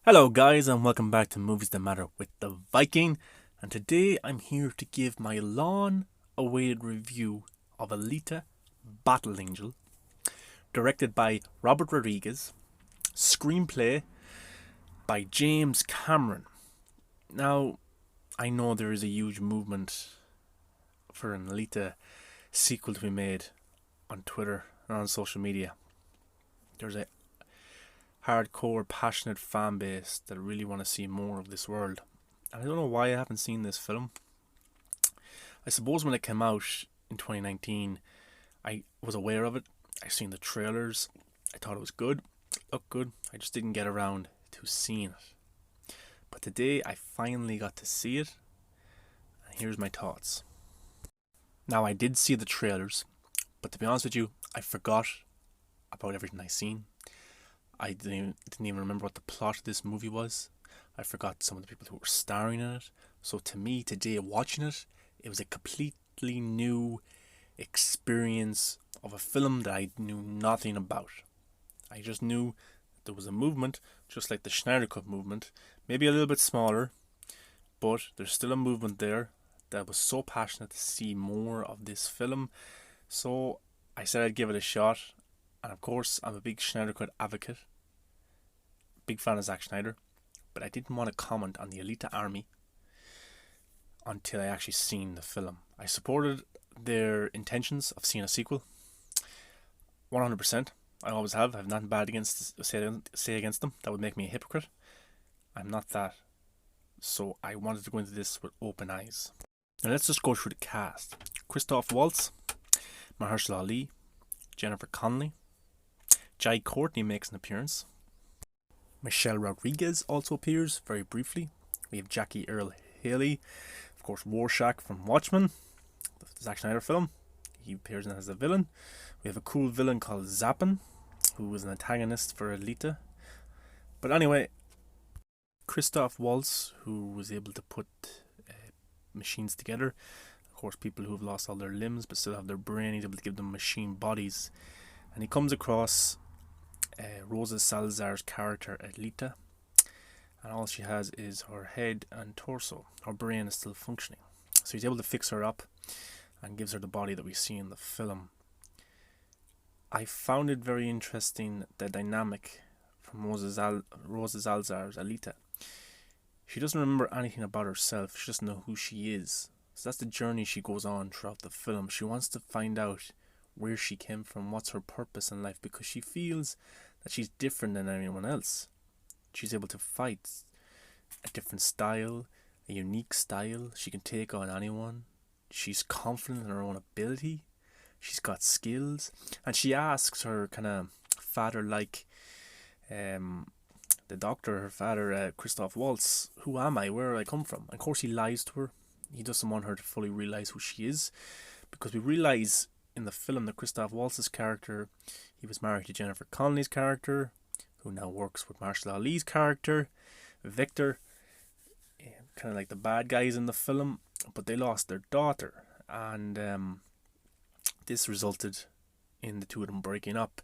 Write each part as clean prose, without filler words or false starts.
Hello guys and welcome back to Movies That Matter with the Viking, and today I'm here to give my long awaited review of Alita Battle Angel, directed by Robert Rodriguez, screenplay by James Cameron. Now, I know there is a huge movement for an Alita sequel to be made on Twitter and on social media. There's a hardcore, passionate fan base that really want to see more of this world. And I don't know why I haven't seen this film. I suppose when it came out in 2019, I was aware of it. I seen the trailers. I thought it was good. It looked good. I just didn't get around to seeing it. But today I finally got to see it. And here's my thoughts. Now, I did see the trailers, but to be honest with you, I forgot about everything I seen. I didn't even remember what the plot of this movie was. I forgot some of the people who were starring in it. So to me, today, watching it, it was a completely new experience of a film that I knew nothing about. I just knew there was a movement, just like the Schneider Cut movement, maybe a little bit smaller, but there's still a movement there that was so passionate to see more of this film. So I said I'd give it a shot. And of course, I'm a big Schneider Cut advocate. Big fan of Zack Schneider. But I didn't want to comment on the Alita Army until I actually seen the film. I supported their intentions of seeing a sequel. 100%. I always have. I have nothing bad against say against them. That would make me a hypocrite. I'm not that. So I wanted to go into this with open eyes. Now let's just go through the cast. Christoph Waltz, Maher, Jennifer Connelly, Jai Courtney makes an appearance. Michelle Rodriguez also appears very briefly. We have Jackie Earle Haley, of course, Rorschach from Watchmen, the Zack Snyder film. He appears in as a villain. We have a cool villain called Zappin, who was an antagonist for Alita. But anyway, Christoph Waltz, who was able to put machines together. Of course, people who have lost all their limbs but still have their brain, he's able to give them machine bodies. And he comes across Rosa Salazar's character Alita, and all she has is her head and torso. Her brain is still functioning, so he's able to fix her up and gives her the body that we see in the film. I found it very interesting, the dynamic from Rosa Salazar's Alita. She doesn't remember anything about herself. She doesn't know who she is. So that's the journey she goes on throughout the film. She wants to find out where she came from, what's her purpose in life, because she feels that she's different than anyone else. She's able to fight a different style, a unique style. She can take on anyone. She's confident in her own ability. She's got skills. And she asks her kind of father-like, the doctor, her father, Christoph Waltz, who am I? Where do I come from? Of course, he lies to her. He doesn't want her to fully realize who she is, because we realize in the film that Christoph Waltz's character, he was married to Jennifer Connelly's character, who now works with Mahershala Ali's character, Victor, kind of like the bad guys in the film, but they lost their daughter, and this resulted in the two of them breaking up.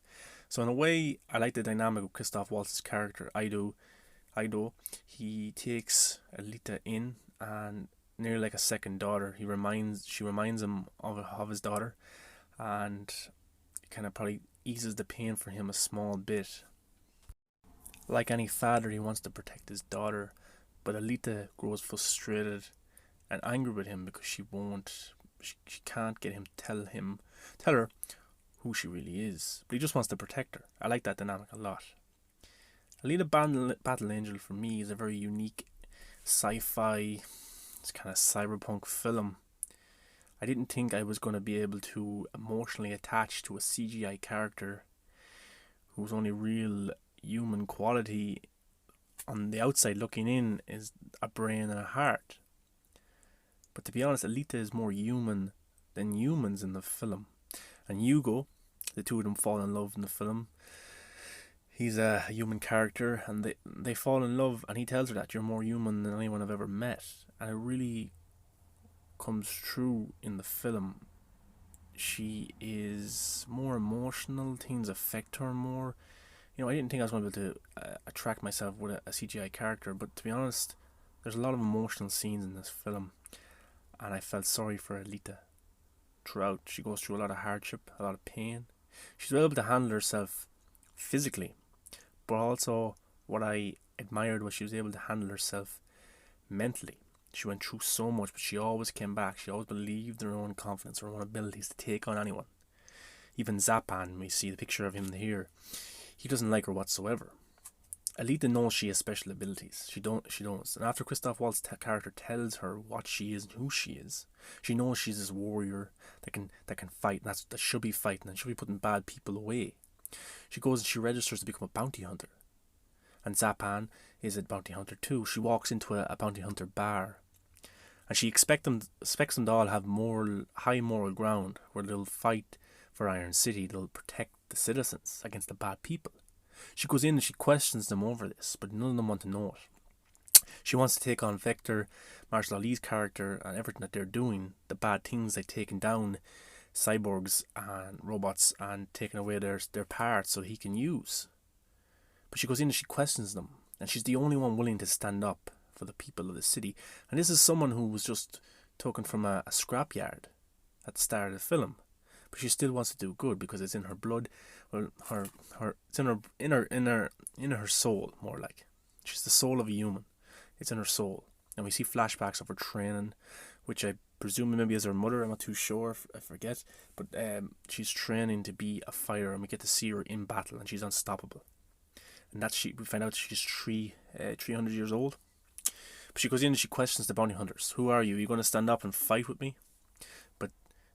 So in a way, I like the dynamic of Christoph Waltz's character, Ido. He takes Alita in, and nearly like a second daughter. She reminds him of his daughter, and it kind of probably eases the pain for him a small bit. Like any father, he wants to protect his daughter, but Alita grows frustrated and angry with him because she can't get him to tell her who she really is. But he just wants to protect her. I like that dynamic a lot. Alita Battle Angel for me is a very unique sci-fi, it's kind of cyberpunk film. I didn't think I was going to be able to emotionally attach to a CGI character whose only real human quality on the outside looking in is a brain and a heart. But to be honest, Alita is more human than humans in the film. And Hugo, the two of them fall in love in the film. He's a human character, and they fall in love, and he tells her that you're more human than anyone I've ever met. And it really comes true in the film. She is more emotional, things affect her more. I didn't think I was going to be able to attract myself with a CGI character, but to be honest, there's a lot of emotional scenes in this film, and I felt sorry for Alita throughout. She goes through a lot of hardship, a lot of pain. She's able to handle herself physically, but also what I admired was she was able to handle herself mentally. She went through so much, but she always came back. She always believed in her own confidence, her own abilities to take on anyone. Even Zapan, we see the picture of him here, he doesn't like her whatsoever. Alita knows she has special abilities. She knows. And after Christoph Waltz's character tells her what she is and who she is, she knows she's this warrior that can fight, and that should be fighting, and should be putting bad people away. She goes and she registers to become a bounty hunter. And Zapan is a bounty hunter too. She walks into a bounty hunter bar, and she expects them to all have high moral ground, where they'll fight for Iron City. They'll protect the citizens against the bad people. She goes in and she questions them over this, but none of them want to know it. She wants to take on Vector, Marshall Ali's character, and everything that they're doing, the bad things, like taking down cyborgs and robots and taking away their parts so he can use. But she goes in and she questions them, and she's the only one willing to stand up for the people of the city. And this is someone who was just taken from a scrapyard at the start of the film, but she still wants to do good because it's in her blood. Well, it's in her soul, more like. She's the soul of a human. It's in her soul, and we see flashbacks of her training, which I presume maybe is her mother. I'm not too sure. I forget, but she's training to be a fighter, and we get to see her in battle, and she's unstoppable. And we find out she's 300 years old. But she goes in and she questions the bounty hunters. Who are you? Are you going to stand up and fight with me? But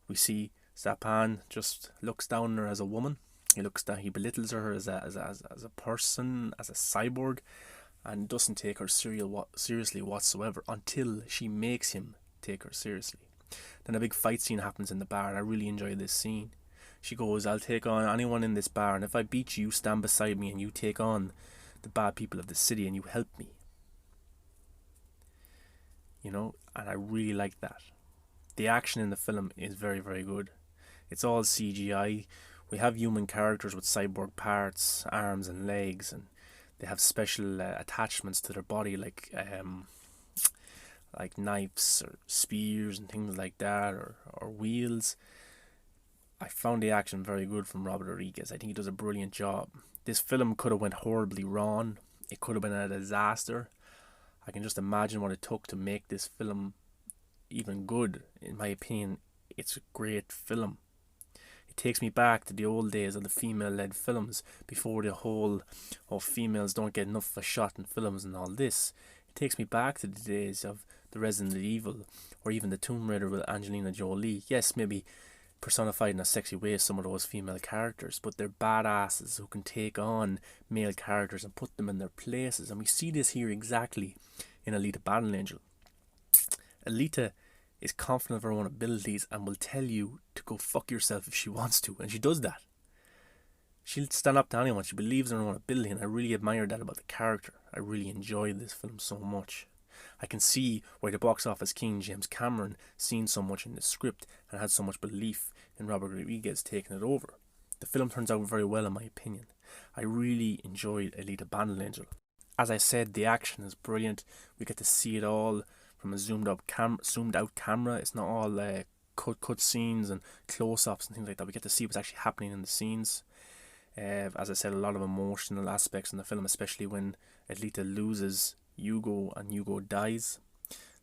we see Zapan just looks down on her as a woman. He belittles her as a person, as a cyborg, and doesn't take her seriously whatsoever until she makes him take her seriously. Then a big fight scene happens in the bar, and I really enjoy this scene. She goes, I'll take on anyone in this bar, and if I beat you, you stand beside me and you take on the bad people of the city and you help me. And I really like that. The action in the film is very, very good. It's all CGI. We have human characters with cyborg parts, arms and legs, and they have special attachments to their body, like knives or spears and things like that, or wheels. I found the action very good from Robert Rodriguez. I think he does a brilliant job. This film could have went horribly wrong. It could have been a disaster. I can just imagine what it took to make this film even good. In my opinion, it's a great film. It takes me back to the old days of the female-led films, before the whole females don't get enough of a shot in films and all this. It takes me back to the days of the Resident Evil, or even the Tomb Raider with Angelina Jolie. Yes, maybe personified in a sexy way, some of those female characters, but they're badasses who can take on male characters and put them in their places. And we see this here exactly in Alita Battle Angel. Alita is confident of her own abilities and will tell you to go fuck yourself if she wants to, and she does that. She'll stand up to anyone. She believes in her own ability, and I really admire that about the character. I really enjoyed this film so much. I can see why the box office king James Cameron seen so much in the script and had so much belief in Robert Rodriguez taking it over. The film turns out very well in my opinion. I really enjoyed Alita Battle Angel. As I said, the action is brilliant. We get to see it all from a zoomed out camera. It's not all cut scenes and close-ups and things like that. We get to see what's actually happening in the scenes. As I said, a lot of emotional aspects in the film, especially when Alita loses Hugo and Hugo dies.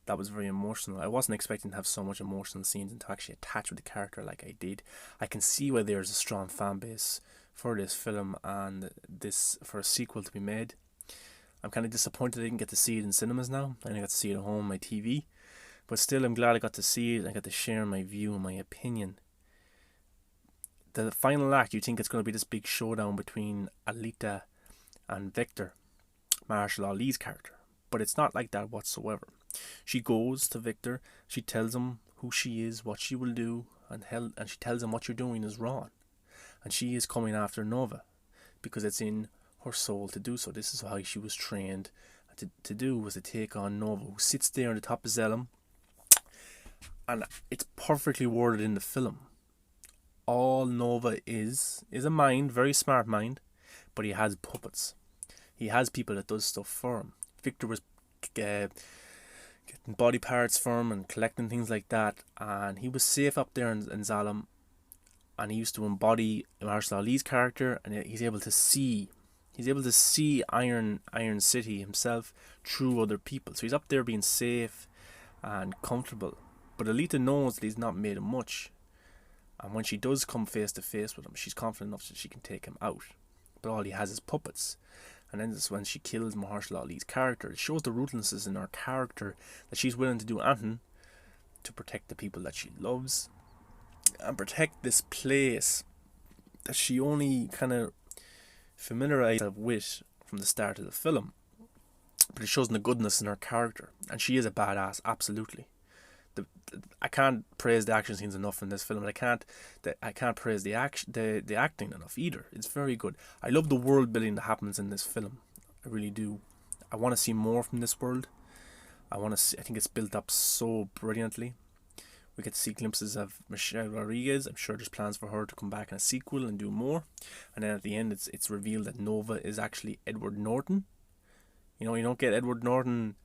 That was very emotional. I wasn't expecting to have so much emotional scenes and to actually attach with the character like I did. I can see why there's a strong fan base for this film and for a sequel to be made. I'm kind of disappointed I didn't get to see it in cinemas now. I only got to see it at home on my TV. But still, I'm glad I got to see it. I got to share my view and my opinion. The final act, you think it's going to be this big showdown between Alita and Victor, Marshall Ali's character. But it's not like that whatsoever. She goes to Victor, she tells him who she is, what she will do, and she tells him what you're doing is wrong. And she is coming after Nova, because it's in her soul to do so. This is how she was trained to do, was to take on Nova, who sits there on the top of Zellum. And it's perfectly worded in the film. All Nova is a mind, very smart mind, but he has puppets. He has people that does stuff for him. Victor was getting body parts for him and collecting things like that, and he was safe up there in Zalem, and he used to embody Marshall Ali's character, and he's able to see Iron City himself through other people. So he's up there being safe and comfortable. But Alita knows that he's not made of much, and when she does come face to face with him, she's confident enough that she can take him out. But all he has is puppets. And then this is when she kills Mahershala Ali's character. It shows the ruthlessness in her character, that she's willing to do anything to protect the people that she loves and protect this place that she only kind of familiarized herself with from the start of the film. But it shows the goodness in her character, and she is a badass, absolutely. I can't praise the action scenes enough in this film, and I can't praise the acting enough either. It's very good. I love the world building that happens in this film. I really do. I want to see more from this world. I think it's built up so brilliantly. We get to see glimpses of Michelle Rodriguez. I'm sure there's plans for her to come back in a sequel and do more. And then at the end, it's revealed that Nova is actually Edward Norton. You know, you don't get Edward Norton.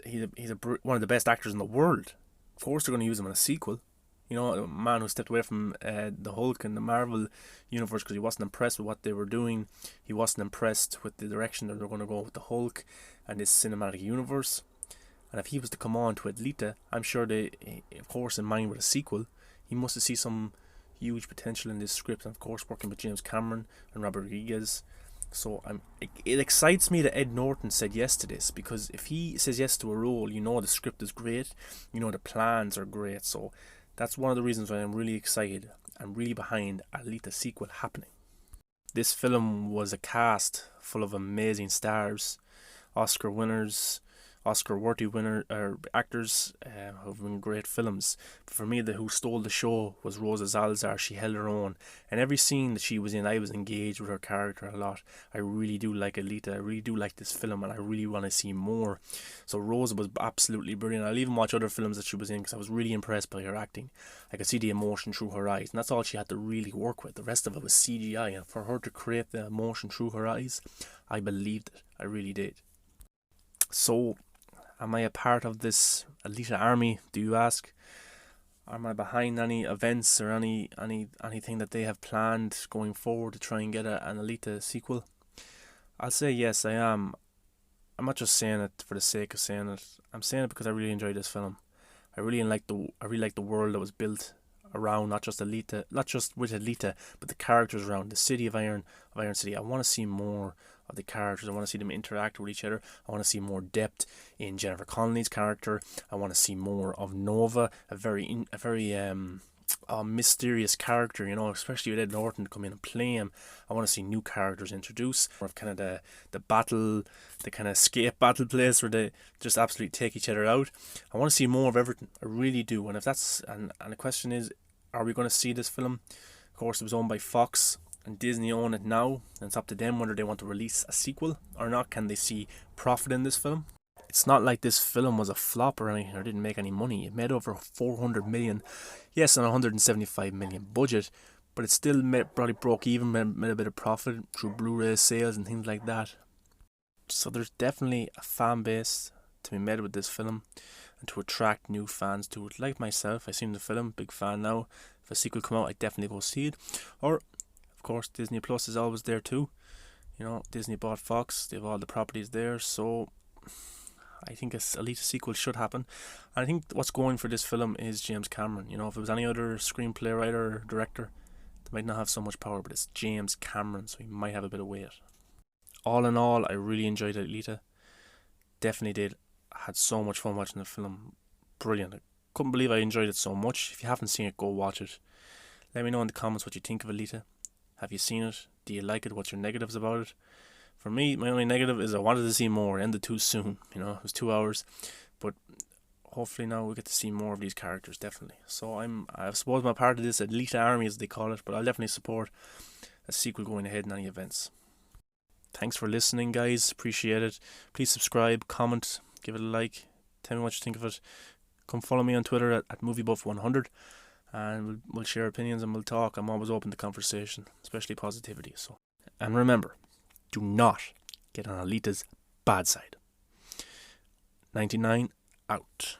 He's one of the best actors in the world. Of course, they're going to use him in a sequel. You know, a man who stepped away from the Hulk and the Marvel universe because he wasn't impressed with what they were doing. He wasn't impressed with the direction that they're going to go with the Hulk and this cinematic universe. And if he was to come on to Alita, I'm sure they, of course, in mind with a sequel, he must have seen some huge potential in this script. And of course, working with James Cameron and Robert Rodriguez. So it excites me that Ed Norton said yes to this, because if he says yes to a role, you know the script is great, you know the plans are great. So that's one of the reasons why I'm really excited. I'm really behind Alita sequel happening. This film was a cast full of amazing stars, Oscar winners, Oscar-worthy actors who have been great films. But for me, who stole the show was Rosa Salazar. She held her own. And every scene that she was in, I was engaged with her character a lot. I really do like Alita. I really do like this film, and I really want to see more. So Rosa was absolutely brilliant. I'll even watch other films that she was in because I was really impressed by her acting. I could see the emotion through her eyes, and that's all she had to really work with. The rest of it was CGI, and for her to create the emotion through her eyes, I believed it. I really did. So, am I a part of this Alita army, do you ask? Am I behind any events or anything that they have planned going forward to try and get an Alita sequel? I'll say yes, I am. I'm not just saying it for the sake of saying it. I'm saying it because I really enjoyed this film. I really like the world that was built around not just with Alita, but the characters around the city of Iron City. I want to see more of the characters. I want to see them interact with each other. I want to see more depth in Jennifer Connelly's character. I want to see more of Nova, a very mysterious character, you know, especially with Ed Norton to come in and play him. I want to see new characters introduced, more of kind of the battle, the kind of escape battle place where they just absolutely take each other out. I want to see more of everything. I really do. And if that's and the question is, are we going to see this film? Of course, it was owned by Fox, and Disney own it now, and it's up to them whether they want to release a sequel or not. Can they see profit in this film? It's not like this film was a flop or anything, or didn't make any money. It made over 400 million, yes, on a 175 million budget, but it still probably broke even, made a bit of profit through Blu-ray sales and things like that. So there's definitely a fan base to be made with this film, and to attract new fans to it. Like myself, I've seen the film, big fan now. If a sequel come out, I'd definitely go see it. Or, of course, Disney Plus is always there too. You know, Disney bought Fox, they have all the properties there, so I think a Alita sequel should happen. And I think what's going for this film is James Cameron. You know, if it was any other screenplay writer or director, they might not have so much power, but it's James Cameron, so he might have a bit of weight. All in all, I really enjoyed Alita. Definitely did. I had so much fun watching the film. Brilliant. I couldn't believe I enjoyed it so much. If you haven't seen it, go watch it. Let me know in the comments what you think of Alita. Have you seen it? Do you like it? What's your negatives about it? For me, my only negative is I wanted to see more. It ended too soon. You know, it was 2 hours. But hopefully now we get to see more of these characters, definitely. So I suppose I'm a part of this Alita army, as they call it, but I'll definitely support a sequel going ahead in any events. Thanks for listening, guys. Appreciate it. Please subscribe, comment, give it a like. Tell me what you think of it. Come follow me on Twitter at MovieBuff100. and we'll share opinions and we'll talk. I'm always open to conversation, especially positivity. So, and remember, do not get on Alita's bad side. 99 out.